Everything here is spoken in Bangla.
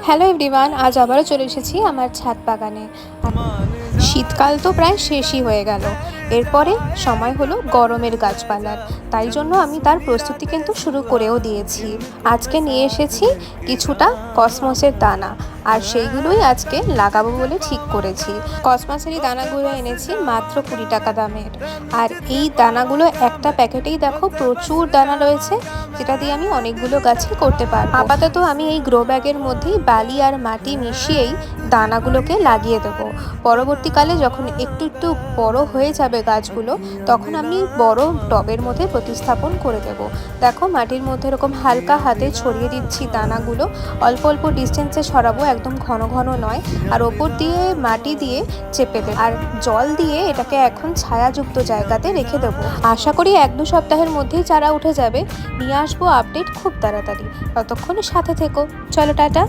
হ্যালো এভরিওয়ান, আজ আবারও চলে এসেছি আমার ছাদ বাগানে। শীতকাল তো প্রায় শেষই হয়ে গেল, এরপরে সময় হলো গরমের গাছপালার। তাই জন্য আমি তার প্রস্তুতি কিন্তু শুরু করেও দিয়েছি। আজকে নিয়ে এসেছি কিছুটা কসমসের দানা, আর সেইগুলোই আজকে লাগাবো বলে ঠিক করেছি। কসমসের এই দানাগুলো এনেছি মাত্র 20 টাকা দামের। আর এই দানাগুলো একটা প্যাকেটেই দেখো প্রচুর দানা রয়েছে, যেটা দিয়ে আমি অনেকগুলো গাছই করতে পারবো। আপাতত আমি এই গ্রো ব্যাগের মধ্যেই বালি আর মাটি মিশিয়েই দানাগুলোকে লাগিয়ে দেবো। পরবর্তীকালে যখন একটু একটু বড় হয়ে যাবে গাছগুলো, তখন আমি বড় টবের মধ্যে প্রতিস্থাপন করে দেব। দেখো মাটির মধ্যে এরকম হালকা হাতে ছড়িয়ে দিচ্ছি দানাগুলো। অল্প অল্প ডিস্টেন্সে ছড়াবো, একদম ঘন ঘন নয়। আর ওপর দিয়ে মাটি দিয়ে চেপে দেবো, আর জল দিয়ে এটাকে এখন ছায়াযুক্ত জায়গাতে রেখে দেবো। আশা করি 1-2 সপ্তাহের মধ্যেই চারা উঠে যাবে। নিয়ে আসবো আপডেট খুব তাড়াতাড়ি। ততক্ষণ সাথে থেকো। চলো টাটা।